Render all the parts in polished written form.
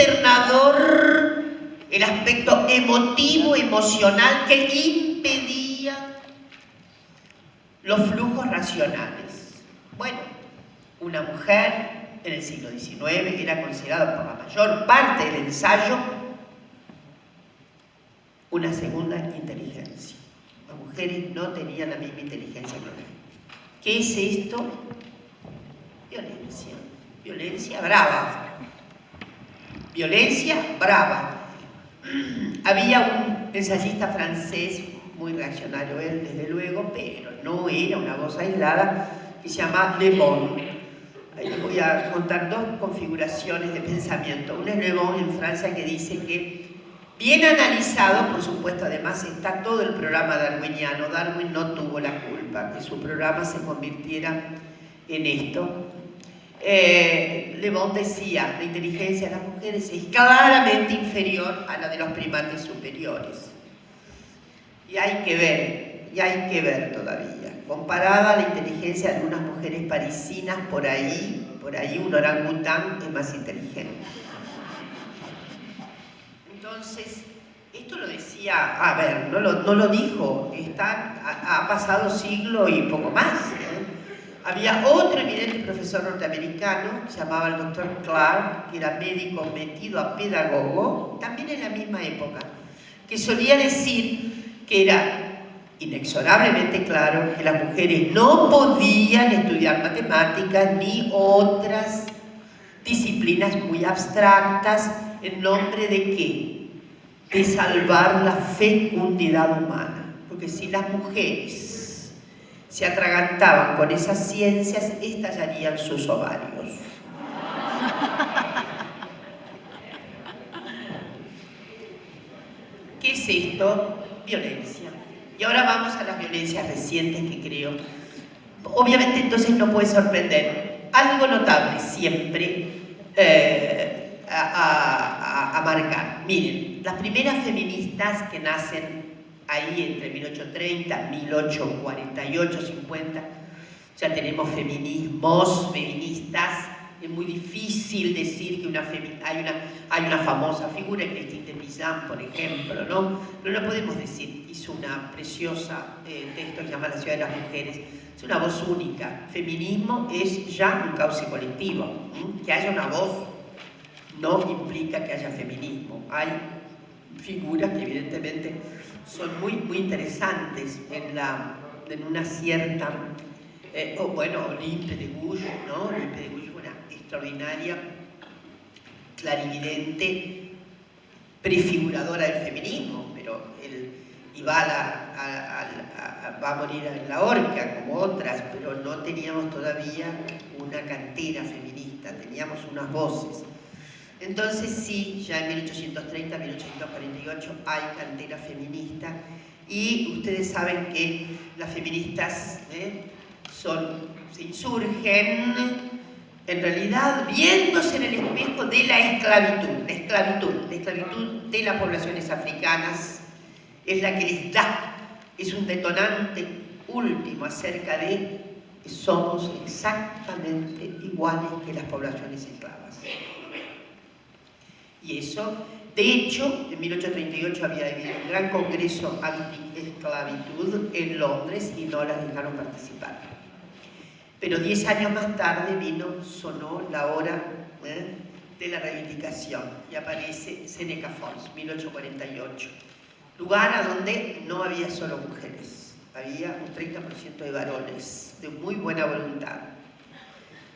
consternador el aspecto emotivo, emocional que impedía los flujos racionales. Bueno, una mujer en el siglo XIX era considerada por la mayor parte del ensayo una segunda inteligencia. Las mujeres no tenían la misma inteligencia que los hombres. ¿Qué es esto? Violencia. Violencia brava. Violencia brava. Había un ensayista francés, muy reaccionario él, desde luego, pero no era una voz aislada, que se llama Le Bon. Ahí les voy a contar dos configuraciones de pensamiento. Una es Le Bon en Francia, que dice que, bien analizado, por supuesto, además está todo el programa darwiniano. Darwin no tuvo la culpa que su programa se convirtiera en esto. Le Bon decía, la inteligencia de las mujeres es claramente inferior a la de los primates superiores. Y hay que ver todavía. Comparada a la inteligencia de algunas mujeres parisinas, por ahí un orangután es más inteligente. Entonces, esto lo decía, no lo dijo, ha pasado siglo y poco más. Había otro eminente profesor norteamericano, que se llamaba el Dr. Clark, que era médico metido a pedagogo, también en la misma época, que solía decir que era inexorablemente claro que las mujeres no podían estudiar matemáticas ni otras disciplinas muy abstractas. ¿En nombre de qué? De salvar la fecundidad humana. Porque si las mujeres se atragantaban con esas ciencias, estallarían sus ovarios. ¿Qué es esto? Violencia. Y ahora vamos a las violencias recientes, que creo. Obviamente entonces no puede sorprender. Algo notable siempre a marcar. Miren, las primeras feministas que nacen ahí entre 1830, 1848, 50, ya tenemos feministas. Es muy difícil decir que hay una famosa figura, Christine de Pizan, por ejemplo, ¿no? Pero no podemos decir, hizo una preciosa texto que se llama La ciudad de las mujeres. Es una voz única. Feminismo es ya un cauce colectivo. Que haya una voz no implica que haya feminismo. Hay figuras que evidentemente son muy, muy interesantes en una cierta... Olympe de Gouges, ¿no? Olympe de Gouges, una extraordinaria, clarividente, prefiguradora del feminismo, pero va a morir en la horca, como otras, pero no teníamos todavía una cantera feminista, teníamos unas voces. Entonces sí, ya en 1830, 1848 hay cantera feminista, y ustedes saben que las feministas se insurgen, en realidad, viéndose en el espejo de la esclavitud de las poblaciones africanas, es la que les da, es un detonante último acerca de que somos exactamente iguales que las poblaciones esclavas. Y eso, de hecho, en 1838 había habido un gran congreso anti-esclavitud en Londres y no las dejaron participar. Pero 10 años más tarde sonó la hora de la reivindicación, y aparece Seneca Falls, 1848. Lugar a donde no había solo mujeres, había un 30% de varones, de muy buena voluntad.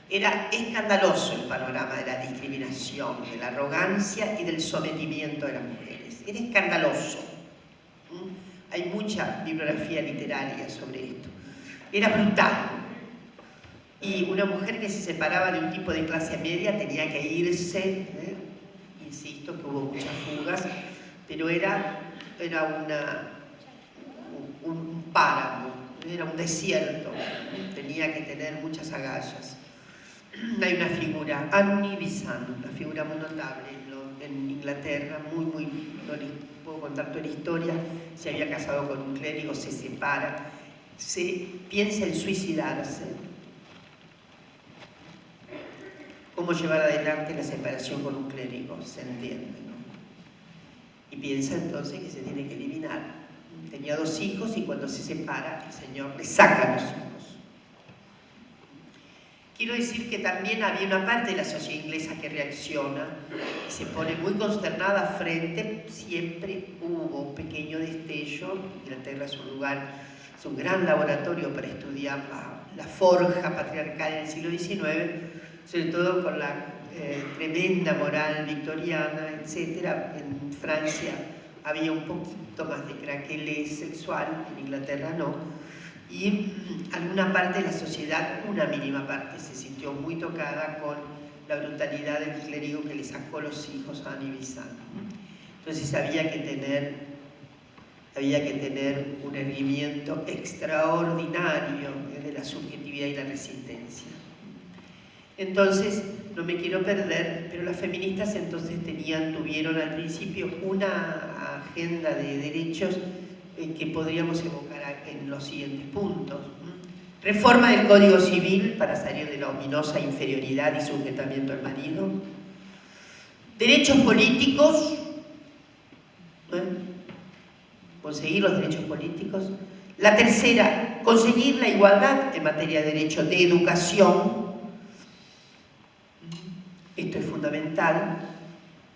Era escandaloso el panorama de la discriminación, de la arrogancia y del sometimiento de las mujeres. Era escandaloso. Hay mucha bibliografía literaria sobre esto. Era brutal. Y una mujer que se separaba de un tipo de clase media tenía que irse, insisto que hubo muchas fugas, pero era un páramo, era un desierto, tenía que tener muchas agallas. Hay una figura, Annie Besant, una figura muy notable en Inglaterra, no les puedo contar toda la historia. Se había casado con un clérigo, se separa, se piensa en suicidarse. cómo llevar adelante la separación con un clérigo, se entiende, ¿no? Y piensa entonces que se tiene que eliminar. Tenía 2 hijos y cuando se separa, el Señor le saca a los hijos. Quiero decir que también había una parte de la sociedad inglesa que reacciona y se pone muy consternada frente, siempre hubo un pequeño destello. Inglaterra es un lugar, es un gran laboratorio para estudiar la forja patriarcal en el siglo XIX, sobre todo con la tremenda moral victoriana, etc. En Francia había un poquito más de craquelés sexual, en Inglaterra no. Y alguna parte de la sociedad, una mínima parte, se sintió muy tocada con la brutalidad del clérigo que le sacó los hijos a Anne Besant. Entonces había que tener un erguimiento extraordinario de la subjetividad y la resistencia. Entonces, no me quiero perder, pero las feministas entonces tuvieron al principio una agenda de derechos que podríamos evocar en los siguientes puntos. Reforma del Código Civil para salir de la ominosa inferioridad y sujetamiento al marido. Derechos políticos, conseguir los derechos políticos. La tercera, conseguir la igualdad en materia de derecho de educación. Esto es fundamental.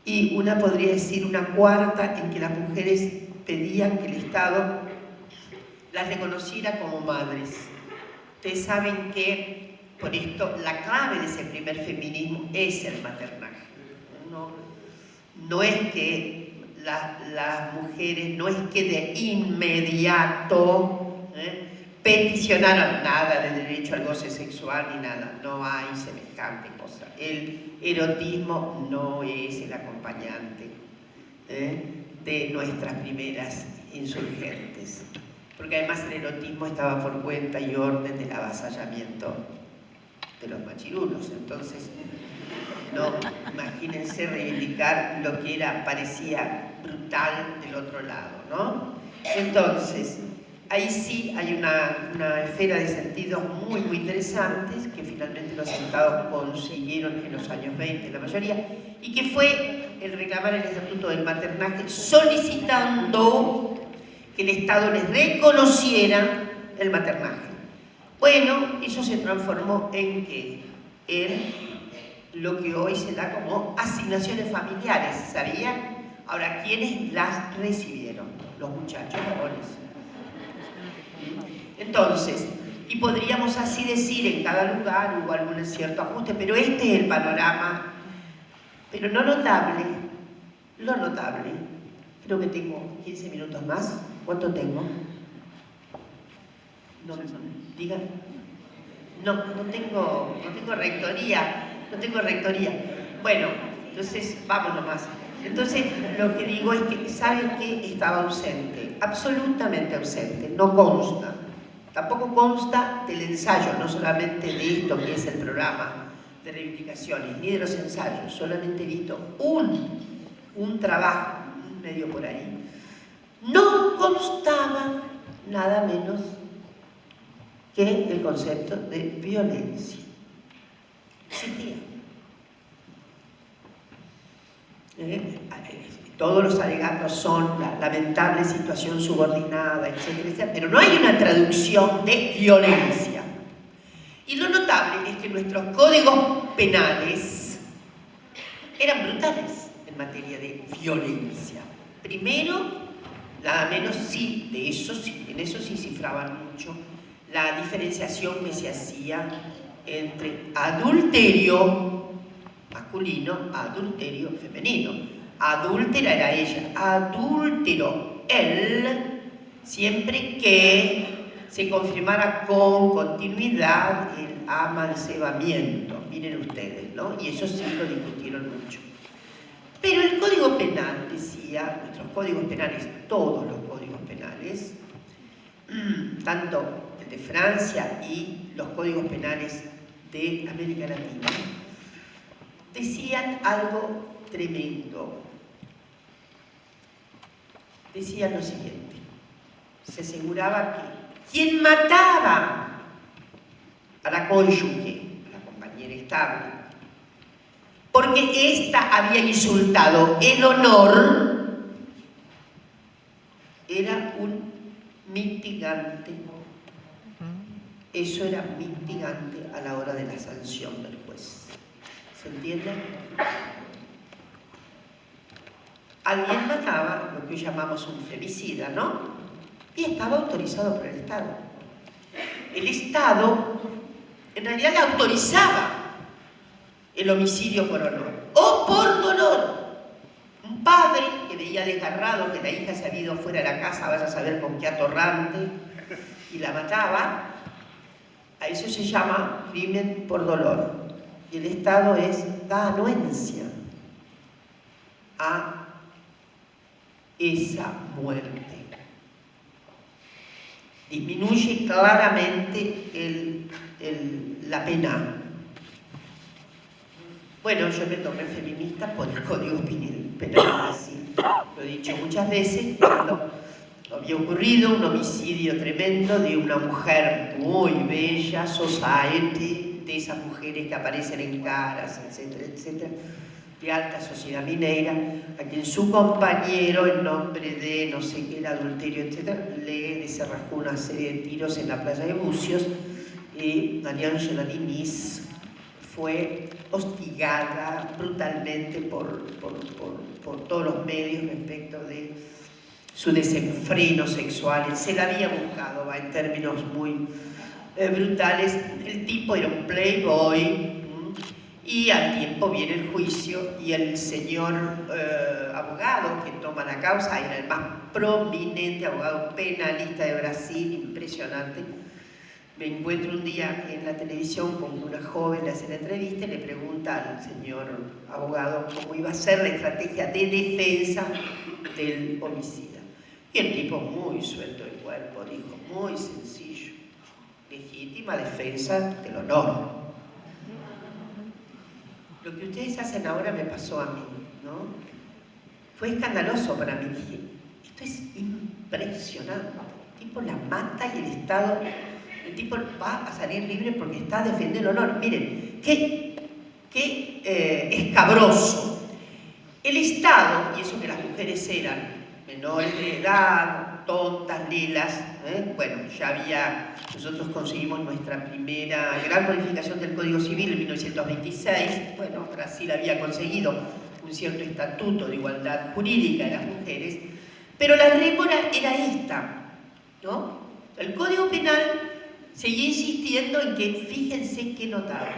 Y podría decir una cuarta, en que las mujeres pedían que el Estado las reconociera como madres. Ustedes saben que, por esto, la clave de ese primer feminismo es el maternaje. No es que las mujeres, no es que de inmediato peticionaron nada de derecho al goce sexual ni nada. No hay semejante cosa. El erotismo no es el acompañante de nuestras primeras insurgentes, porque además el erotismo estaba por cuenta y orden del avasallamiento de los machirulos. Entonces, no, imagínense reivindicar lo que parecía brutal del otro lado, ¿no? Entonces, ahí sí hay una esfera de sentidos muy, muy interesantes que finalmente los estados consiguieron en los años 20, la mayoría, y que fue el reclamar el estatuto del maternaje solicitando que el Estado les reconociera el maternaje. Bueno, eso se transformó en ¿qué? En lo que hoy se da como asignaciones familiares, ¿sabían? Ahora, ¿quiénes las recibieron? Los muchachos varones. Entonces, y podríamos así decir, en cada lugar hubo algún cierto ajuste, pero este es el panorama, pero no notable, lo notable. Creo que tengo 15 minutos más. ¿Cuánto tengo? No, digan. No tengo rectoría. No tengo rectoría. Bueno, entonces, vámonos más. Entonces, lo que digo es que, ¿saben qué? Estaba ausente, absolutamente ausente, no consta. Tampoco consta del ensayo, no solamente de esto que es el programa de reivindicaciones, ni de los ensayos, solamente he visto un trabajo, medio por ahí. No constaba nada menos que el concepto de violencia. Existía. Todos los alegatos son la lamentable situación subordinada, etcétera, etcétera, pero no hay una traducción de violencia. Y lo notable es que nuestros códigos penales eran brutales en materia de violencia. Primero, nada menos sí, en eso sí cifraban mucho la diferenciación que se hacía entre adulterio masculino, adulterio femenino. Adúltera era ella, adúltero él, siempre que se confirmara con continuidad el amancebamiento. Miren ustedes, ¿no? Y eso sí lo discutieron mucho. Pero el Código Penal decía, nuestros códigos penales, todos los códigos penales, tanto el de Francia y los códigos penales de América Latina, decían algo tremendo. Decían lo siguiente: se aseguraba que quien mataba a la cónyuge, a la compañera estable, porque ésta había insultado el honor, era un mitigante. Eso era mitigante a la hora de la sanción del juez. ¿Se entiende? Alguien mataba, lo que hoy llamamos un femicida, ¿no? Y estaba autorizado por el Estado. El Estado, en realidad, le autorizaba el homicidio por honor o por dolor. Un padre que veía desgarrado que la hija se había ido fuera de la casa, vaya a saber con qué atorrante, y la mataba, a eso se llama crimen por dolor. Y el Estado da anuencia a esa muerte. Disminuye claramente la pena. Bueno, yo me tomé feminista por el Código Penal, así. Lo he dicho muchas veces, cuando había ocurrido un homicidio tremendo de una mujer muy bella, society, de esas mujeres que aparecen en Caras, etcétera, etcétera, de alta sociedad minera, a quien su compañero, en nombre de no sé qué, el adulterio, etcétera, le desarrajó una serie de tiros en la playa de Bucios, y Mariangela Diniz fue hostigada brutalmente por todos los medios respecto de su desenfreno sexual. Se la había buscado, en términos muy brutales. El tipo era un playboy, y al tiempo viene el juicio y el señor abogado que toma la causa era el más prominente abogado penalista de Brasil, impresionante. Me encuentro un día en la televisión con una joven, le hace la entrevista y le pregunta al señor abogado cómo iba a ser la estrategia de defensa del homicida. Y el tipo, muy suelto de cuerpo, dijo, muy sencillo: legítima defensa del honor. Lo que ustedes hacen ahora me pasó a mí, ¿no? Fue escandaloso para mí. Dije, esto es impresionante. El tipo la mata y el Estado, el tipo va a salir libre porque está defendiendo el honor. Miren, qué escabroso. El Estado, y eso que las mujeres eran menores de edad, tontas, lilas, bueno, nosotros conseguimos nuestra primera gran modificación del Código Civil en 1926, bueno, Brasil había conseguido un cierto estatuto de igualdad jurídica de las mujeres, pero la rémora era esta, ¿no? El Código Penal seguía insistiendo en que, fíjense qué notable,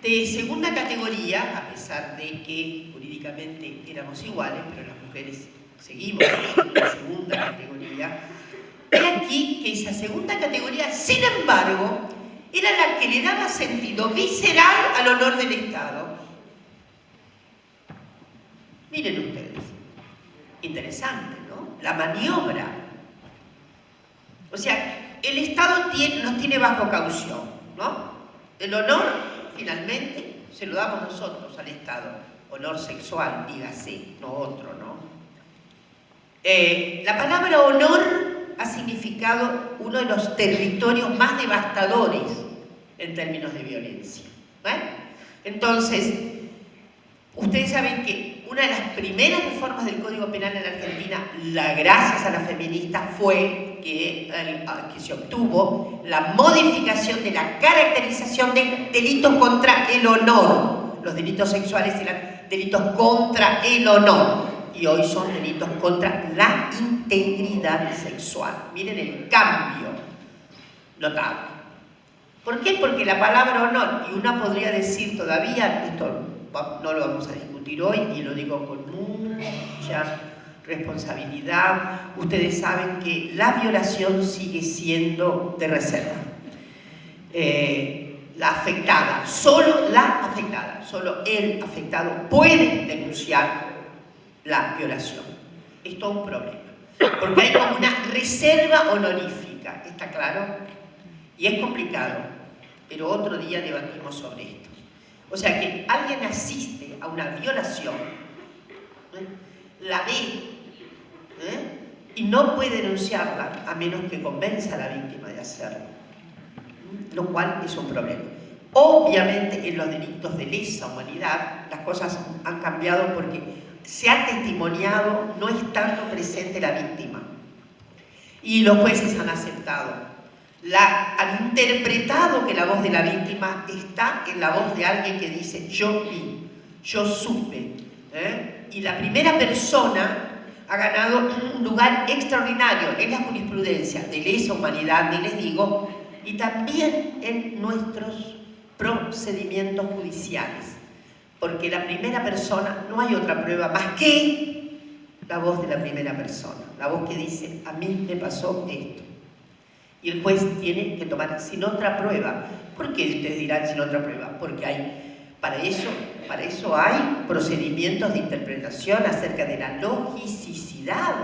de segunda categoría, a pesar de que jurídicamente éramos iguales, pero las mujeres seguimos en la segunda categoría. He aquí que esa segunda categoría, sin embargo, era la que le daba sentido visceral al honor del Estado. Miren ustedes, interesante, ¿no? La maniobra. O sea, el Estado nos tiene bajo caución, ¿no? El honor, finalmente, se lo damos nosotros al Estado. Honor sexual, dígase, no otro, ¿no? La palabra honor ha significado uno de los territorios más devastadores en términos de violencia. Entonces, ustedes saben que una de las primeras reformas del Código Penal en Argentina, gracias a las feministas, fue que se obtuvo la modificación de la caracterización de delitos contra el honor. Los delitos sexuales eran delitos contra el honor y hoy son delitos contra la integridad sexual. Miren el cambio notable. ¿Por qué? Porque la palabra honor, y una podría decir todavía, esto no lo vamos a discutir hoy y lo digo con mucha responsabilidad, ustedes saben que la violación sigue siendo de reserva. La afectada, solo el afectado puede denunciar la violación. Es todo un problema, porque hay como una reserva honorífica, ¿está claro? Y es complicado, pero otro día debatimos sobre esto. O sea que alguien asiste a una violación, la ve, y no puede denunciarla a menos que convenza a la víctima de hacerlo, lo cual es un problema. Obviamente en los delitos de lesa humanidad las cosas han cambiado porque se ha testimoniado no estando presente la víctima. Y los jueces han aceptado. Han interpretado que la voz de la víctima está en la voz de alguien que dice yo vi, yo supe. Y la primera persona ha ganado un lugar extraordinario en la jurisprudencia de lesa humanidad, ni les digo, y también en nuestros procedimientos judiciales. Porque la primera persona, no hay otra prueba más que la voz de la primera persona, la voz que dice, a mí me pasó esto. Y el juez tiene que tomar sin otra prueba. ¿Por qué ustedes dirán sin otra prueba? Porque para eso hay procedimientos de interpretación acerca de la logicidad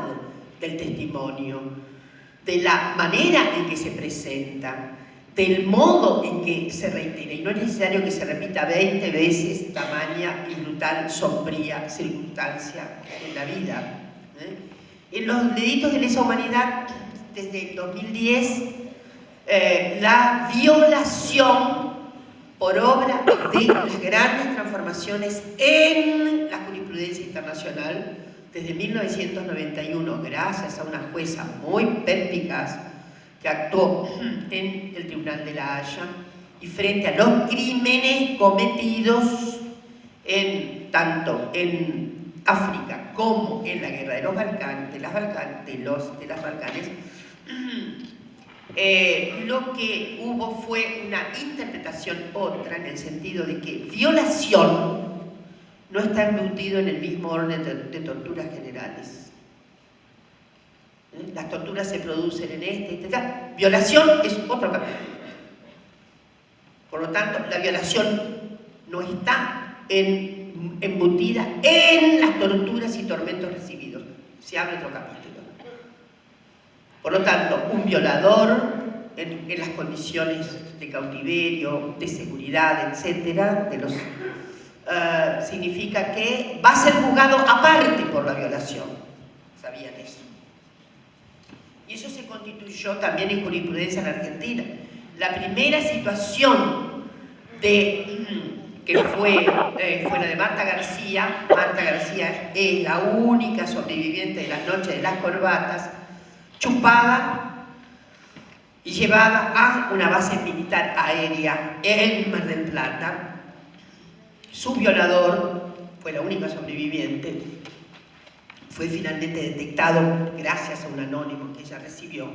del testimonio, de la manera en que se presenta, del modo en que se reitera. Y no es necesario que se repita 20 veces tamaña y brutal, sombría circunstancia en la vida. En los delitos de lesa humanidad, desde el 2010, la violación por obra de las grandes transformaciones en la jurisprudencia internacional, desde 1991, gracias a una jueza muy perspicaz que actuó en el Tribunal de la Haya y frente a los crímenes cometidos tanto en África como en la guerra de los Balcanes, de las Balcanes, lo que hubo fue una interpretación otra, en el sentido de que violación no está embutido en el mismo orden de torturas generales. Las torturas se producen en etc. Violación es otro capítulo. Por lo tanto, la violación no está embutida en las torturas y tormentos recibidos. Se abre otro capítulo. Por lo tanto, un violador en las condiciones de cautiverio, de seguridad, etc., significa que va a ser juzgado aparte por la violación. ¿Sabían eso? Y eso se constituyó también en jurisprudencia en Argentina. La primera situación que fue la de Marta García. Marta García es la única sobreviviente de las noches de las corbatas, chupada y llevada a una base militar aérea en Mar del Plata. Su violador fue la única sobreviviente. Fue finalmente detectado gracias a un anónimo que ella recibió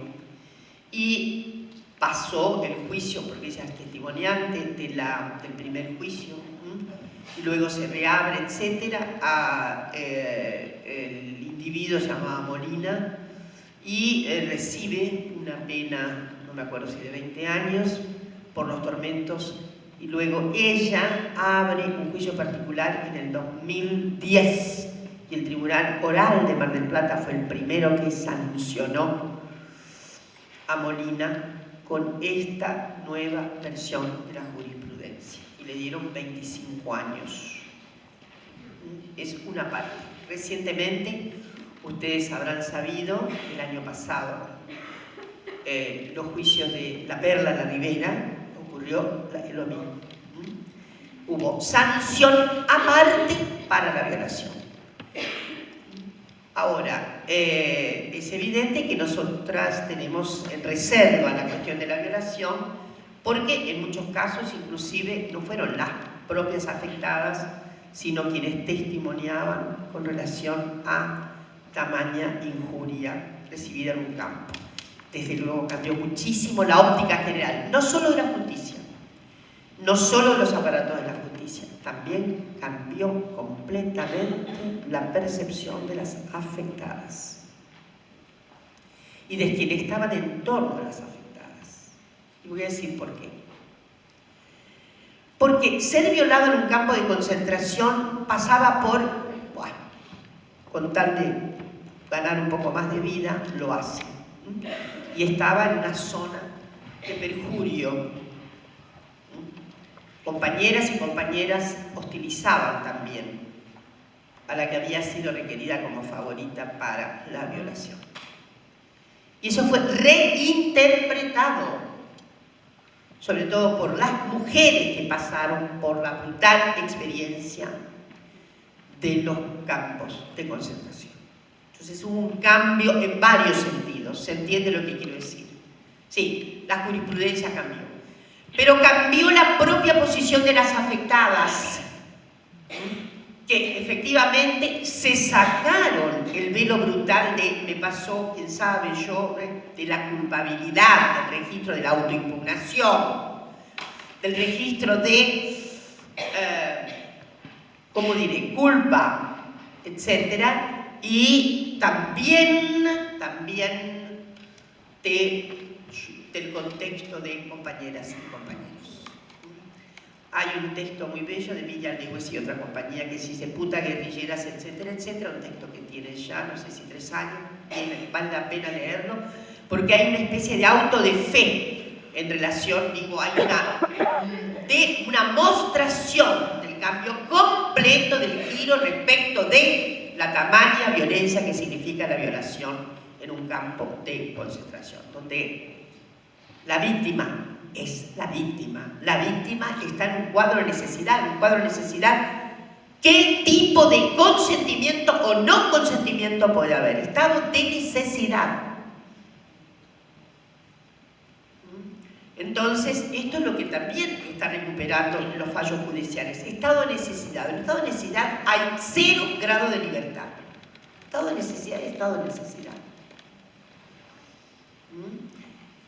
y pasó el juicio, porque ella es testimoniante del primer juicio, y luego se reabre, etc. El individuo se llamaba Molina y recibe una pena, no me acuerdo si de 20 años, por los tormentos, y luego ella abre un juicio particular en el 2010. Y el Tribunal Oral de Mar del Plata fue el primero que sancionó a Molina con esta nueva versión de la jurisprudencia. Y le dieron 25 años. Es una parte. Recientemente, ustedes habrán sabido, el año pasado, los juicios de La Perla, La Ribera, ocurrió lo mismo. Hubo sanción aparte para la violación. Ahora, es evidente que nosotras tenemos en reserva la cuestión de la violación porque en muchos casos inclusive no fueron las propias afectadas, sino quienes testimoniaban con relación a tamaña injuria recibida en un campo. Desde luego cambió muchísimo la óptica general, no solo de la justicia, no solo de los aparatos de la justicia, también cambió completamente la percepción de las afectadas y de quienes estaban en torno a las afectadas. Y voy a decir por qué. Porque ser violado en un campo de concentración pasaba por, bueno, con tal de ganar un poco más de vida, lo hace. Y estaba en una zona de perjurio. Compañeras y compañeras hostilizaban también a la que había sido requerida como favorita para la violación. Y eso fue reinterpretado, sobre todo por las mujeres que pasaron por la brutal experiencia de los campos de concentración. Entonces hubo un cambio en varios sentidos, ¿se entiende lo que quiero decir? Sí, la jurisprudencia cambió, pero cambió la propia posición de las afectadas, que efectivamente se sacaron el velo brutal de me pasó, quién sabe yo, de la culpabilidad, del registro de la autoimpugnación, del registro de, ¿cómo diré?, culpa, etcétera, y también del contexto de compañeras y compañeros. Hay un texto muy bello de Villa Lewis y otra compañía que dice puta, guerrilleras, etcétera, etcétera, un texto que tiene ya, no sé si 3 años, vale la pena leerlo, porque hay una especie de auto de fe en relación, digo, hay una mostración del cambio completo del giro respecto de la tamaña violencia que significa la violación en un campo de concentración, donde la víctima es la víctima. La víctima está en un cuadro de necesidad. ¿Qué tipo de consentimiento o no consentimiento puede haber? Estado de necesidad. Entonces, esto es lo que también está recuperando los fallos judiciales. Estado de necesidad. En el estado de necesidad hay 0 grado de libertad. Estado de necesidad y estado de necesidad.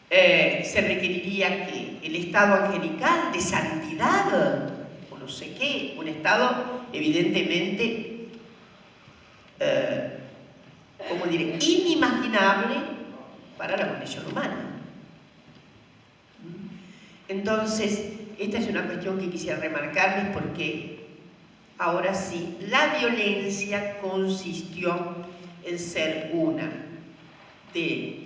Se requeriría que el estado angelical de santidad, o no sé qué, un estado evidentemente, ¿cómo diré?, inimaginable para la condición humana. Entonces, esta es una cuestión que quisiera remarcarles porque ahora sí, la violencia consistió en ser una de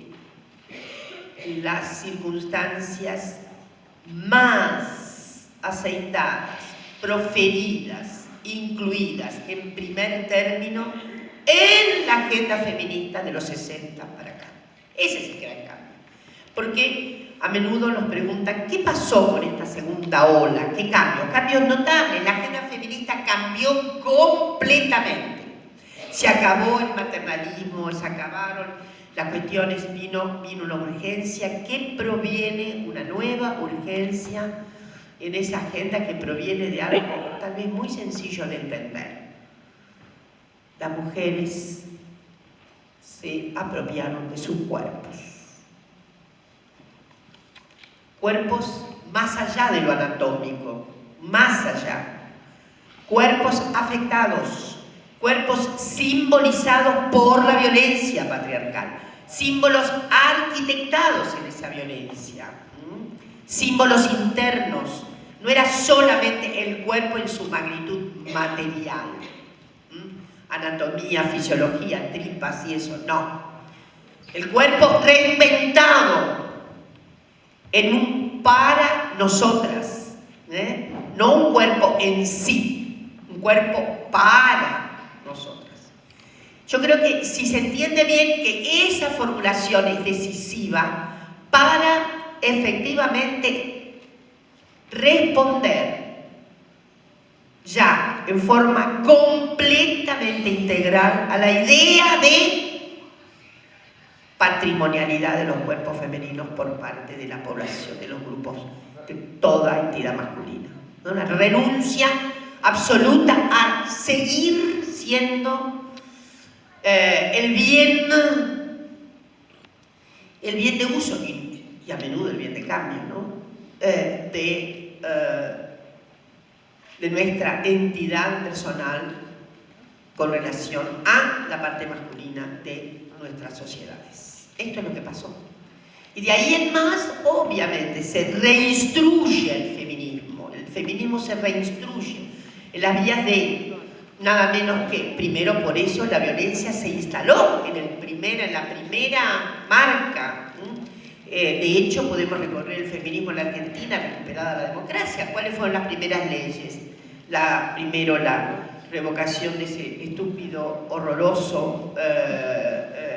las circunstancias más aceitadas, proferidas, incluidas en primer término en la agenda feminista de los 60 para acá. Ese es el gran cambio. Porque a menudo nos preguntan, ¿qué pasó con esta segunda ola? ¿Qué cambios? Cambios notables. La agenda feminista cambió completamente. Se acabó el maternalismo, se acabaron las cuestiones, vino una urgencia que proviene, una nueva urgencia en esa agenda que proviene de algo tal vez muy sencillo de entender. Las mujeres se apropiaron de sus cuerpos. Cuerpos más allá de lo anatómico, más allá. Cuerpos afectados, cuerpos simbolizados por la violencia patriarcal, símbolos arquitectados en esa violencia, símbolos internos. No era solamente el cuerpo en su magnitud material, anatomía, fisiología, tripas y eso, no. El cuerpo reinventado para nosotras, no un cuerpo en sí, un cuerpo para nosotras. Yo creo que si se entiende bien que esa formulación es decisiva para efectivamente responder ya en forma completamente integral a la idea de patrimonialidad de los cuerpos femeninos por parte de la población, de los grupos, de toda entidad masculina. Una renuncia absoluta a seguir siendo el bien de uso y a menudo el bien de cambio, ¿no? De nuestra entidad personal con relación a la parte masculina de nuestras sociedades. Esto es lo que pasó. Y de ahí en más, obviamente, se reinstruye el feminismo. El feminismo se reinstruye en las vías de nada menos que, primero por eso la violencia se instaló en la primera marca. De hecho, podemos recorrer el feminismo en la Argentina, recuperada la democracia. ¿Cuáles fueron las primeras leyes? Primero la revocación de ese estúpido, horroroso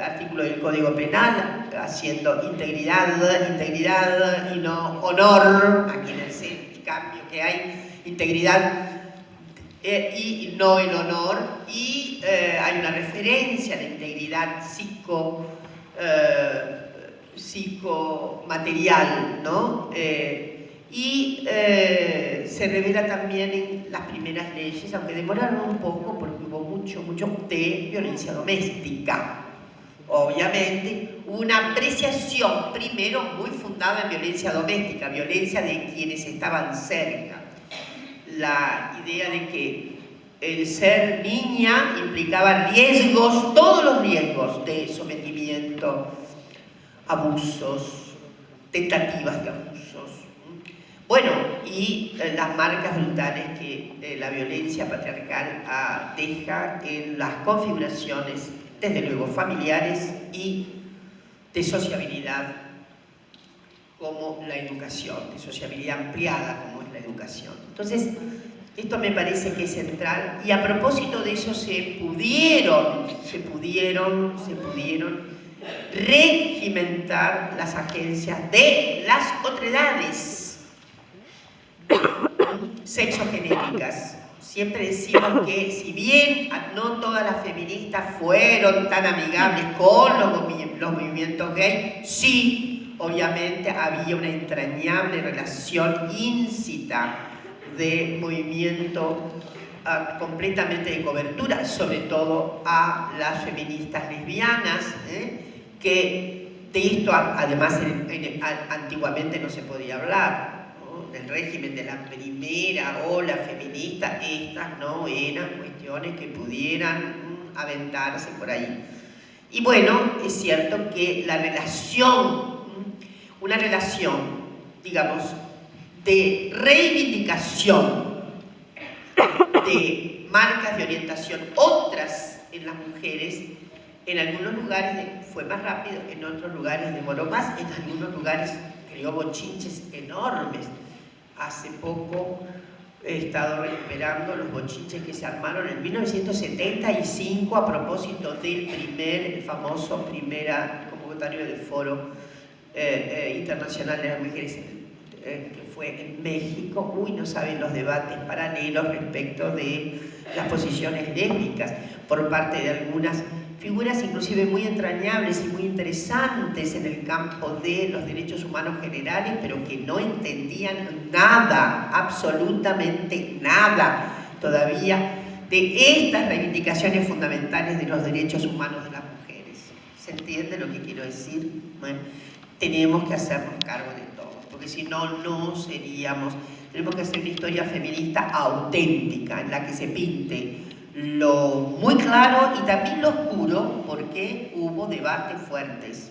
artículo del Código Penal, haciendo integridad y no honor. Imagínense el cambio que hay. Integridad y no el honor, y hay una referencia a la integridad psicomaterial, ¿no? Se revela también en las primeras leyes, aunque demoraron un poco porque hubo mucho de violencia doméstica. Obviamente, una apreciación primero muy fundada en violencia doméstica, violencia de quienes estaban cerca. La idea de que el ser niña implicaba riesgos, todos los riesgos de sometimiento, abusos, tentativas de abusos. Bueno, y las marcas brutales que la violencia patriarcal deja en las configuraciones, desde luego familiares y de sociabilidad, como la educación, de sociabilidad ampliada como es la educación. Entonces, esto me parece que es central, y a propósito de eso se pudieron regimentar las agencias de las otredades sexogenéricas. Siempre decimos que si bien no todas las feministas fueron tan amigables con los movimientos gay, sí, obviamente había una entrañable relación íncita de movimiento completamente de cobertura, sobre todo a las feministas lesbianas, que de esto además antiguamente no se podía hablar. Del régimen de la primera ola feminista, estas no eran cuestiones que pudieran aventarse por ahí. Y bueno, es cierto que la relación, una relación, digamos, de reivindicación de marcas de orientación, otras en las mujeres, en algunos lugares fue más rápido, en otros lugares demoró más, en algunos lugares creó bochinches enormes. Hace poco he estado recuperando los bochinches que se armaron en 1975 a propósito del el famoso convocatorio del Foro Internacional de las Mujeres, que fue en México. Uy, no saben los debates paralelos respecto de las posiciones lésbicas por parte de algunas figuras inclusive muy entrañables y muy interesantes en el campo de los derechos humanos generales, pero que no entendían nada, absolutamente nada todavía, de estas reivindicaciones fundamentales de los derechos humanos de las mujeres. ¿Se entiende lo que quiero decir? Bueno, tenemos que hacernos cargo de todo, porque si no, no seríamos... Tenemos que hacer una historia feminista auténtica, en la que se pinte lo muy claro y también lo oscuro, porque hubo debates fuertes.